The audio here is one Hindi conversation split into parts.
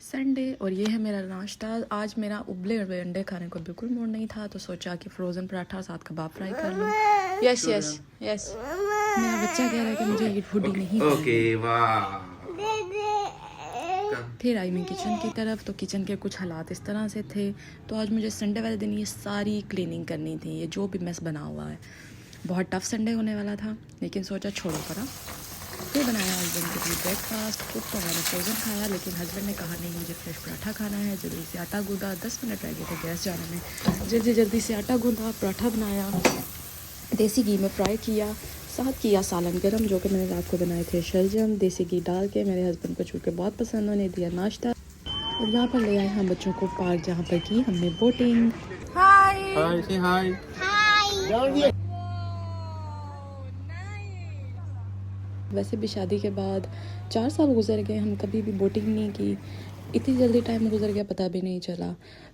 संडे और ये है मेरा नाश्ता। आज मेरा उबले हुए अंडे खाने को बिल्कुल मूड नहीं था, तो सोचा कि फ्रोज़न पराठा साथ कबाब फ्राई कर लूँ। यस यस यस, मेरा बच्चा कह रहा है कि मुझे ये पुडिंग नहीं ओके वाह। फिर आई मैं किचन की तरफ, तो किचन के कुछ हालात इस तरह से थे। तो आज मुझे संडे वाले दिन ये सारी क्लीनिंग करनी थी, ये जो भी मेस बना हुआ है। बहुत टफ संडे होने वाला था, लेकिन सोचा छोड़ो करा। फिर बनाया हस्बैंड के लिए ब्रेकफास्ट। खुद तो मैंने फ्रोज़न खाया, लेकिन हस्बैंड ने कहा नहीं मुझे फ्रेश पराठा खाना है। जल्दी से आटा गूंदा, 10 मिनट रह गए थे गैस जाने में। जल्दी से आटा गूंदा, पराठा बनाया, देसी घी में फ्राई किया, साथ किया सालन गरम जो कि मैंने रात को बनाए थे शलजम देसी घी डाल के। मेरे हस्बैंड को चूँकि बहुत पसंद, उन्हें दिया नाश्ता। और यहाँ पर ले आए हम बच्चों को पार्क, जहाँ पर की हमने बोटिंग। हाय वैसे भी शादी के बाद 4 साल गुजर गए, हम कभी भी बोटिंग नहीं की। इतनी जल्दी टाइम गुजर गया पता भी नहीं चला।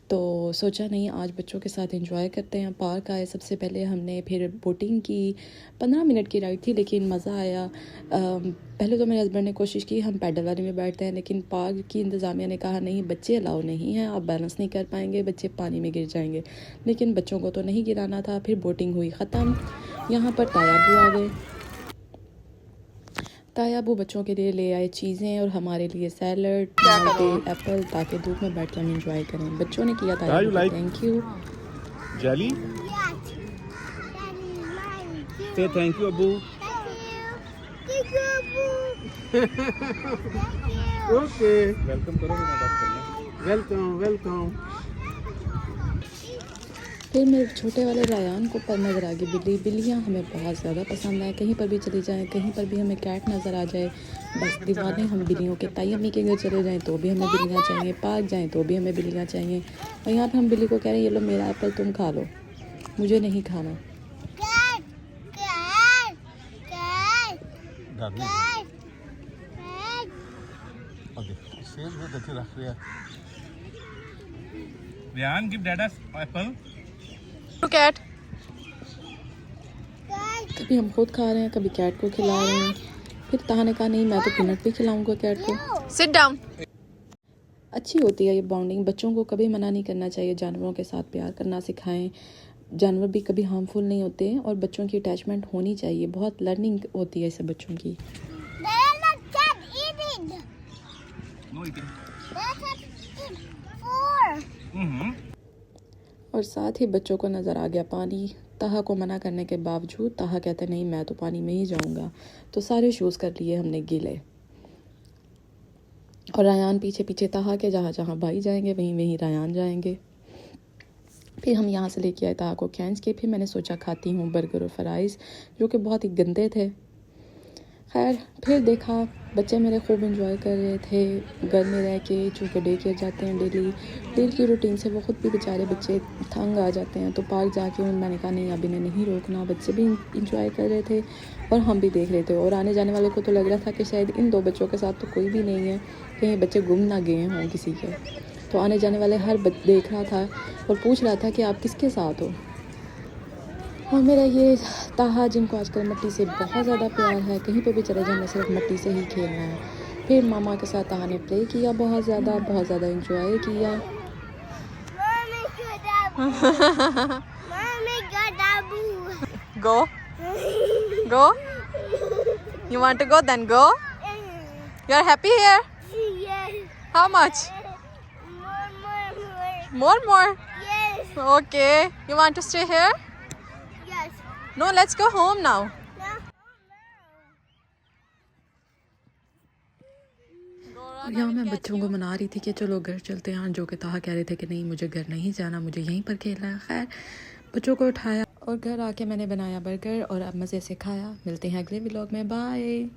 तो सोचा नहीं आज बच्चों के साथ एंजॉय करते हैं। पार्क आए सबसे पहले हमने, फिर बोटिंग की। 15 मिनट की राइड थी लेकिन मज़ा आया। पहले तो मेरे हस्बैंड ने कोशिश की हम पैडल वाले में बैठते हैं, लेकिन पार्क की इंतज़ामिया ने कहा नहीं बच्चे अलाउ नहीं है, आप बैलेंस नहीं कर पाएंगे, बच्चे पानी में गिर जाएंगे। लेकिन बच्चों को तो नहीं गिराना था। फिर बोटिंग हुई ख़त्म। यहाँ पर तायाबू आ गए। तायाबू बच्चों के लिए ले आए चीज़ें और हमारे लिए सैलड, टमाटे, एप्पल, ताकि धूप में बैठ कर हम इंजॉय करें। बच्चों ने किया तायाबू को थैंक यू। जेली से thank you Abu. Okay welcome करो, वेलकम वेलकम। फिर मेरे छोटे वाले रायान को पर नज़र आ गई बिल्लियाँ हमें बहुत ज़्यादा पसंद है। कहीं पर भी चली जाएं, कहीं पर भी हमें कैट नज़र आ जाए, बस दीवाने हम बिल्लियों के। ताई अम्मी के घर चले जाएं तो भी हमें बिल्लियाँ चाहिए, पार्क जाएं तो भी हमें बिल्लियाँ चाहिए। और यहाँ पर हम बिल्ली को कह रहे हैं ये लो मेरा एप्पल तुम खा लो, मुझे नहीं खाना। Riyan give dad apple. Cat कभी हम खुद खा रहे हैं, कभी कैट को खिला रहे हैं। फिर ताहा ने कहा नहीं मैं तो पीनट भी खिलाऊंगा कैट को। Sit down. अच्छी होती है ये बॉन्डिंग। बच्चों को कभी मना नहीं करना चाहिए, जानवरों के साथ प्यार करना सिखाएं। जानवर भी कभी हार्मफुल नहीं होते और बच्चों की अटैचमेंट होनी चाहिए। बहुत लर्निंग होती है इससे बच्चों की। और साथ ही बच्चों को नज़र आ गया पानी। ताहा को मना करने के बावजूद ताहा कहते नहीं मैं तो पानी में ही जाऊंगा। तो सारे शूज़ कर लिए हमने गीले। और रायान पीछे पीछे ताहा के, जहाँ जहाँ भाई जाएंगे वहीं वहीं रायान जाएंगे। फिर हम यहाँ से लेके आए ताहा को खींच के। फिर मैंने सोचा खाती हूँ बर्गर और फ्राइज़, जो कि बहुत ही गंदे थे। खैर फिर देखा बच्चे मेरे खूब एंजॉय कर रहे थे घर में रह के, चूँकि डे केयर जाते हैं डेली की रूटीन से। वो खुद भी बेचारे बच्चे तंग आ जाते हैं। तो पार्क जाके मैंने कहा नहीं अब इन्हें नहीं रोकना। बच्चे भी इंजॉय कर रहे थे और हम भी देख रहे थे। और आने जाने वालों को तो लग रहा था कि शायद इन 2 बच्चों के साथ तो कोई भी नहीं है, कहीं बच्चे गुम ना गए हों किसी के। तो आने जाने वाले हर देख रहा था और पूछ रहा था कि आप किसके साथ हो। और मेरा ये ताहा जिनको आजकल मिट्टी से बहुत ज़्यादा प्यार है, कहीं पे भी चले जाए सिर्फ मिट्टी से ही खेलना है। फिर मामा के साथ ताहा ने प्ले किया, बहुत ज़्यादा इंजॉय किया। Go. You want to go? Then go. You are happy here? Yes. How much? More? Yes. Okay. You want to stay here? Yes. No, let's go home now. और यहाँ मैं बच्चों को मना रही थी कि चलो घर चलते हैं, जो कि ताहा कह रहे थे कि नहीं मुझे घर नहीं जाना, मुझे यहीं पर खेलना है। खैर बच्चों को उठाया और घर आके मैंने बनाया बर्गर और अब मज़े से खाया। मिलते हैं अगले व्लॉग में, बाय।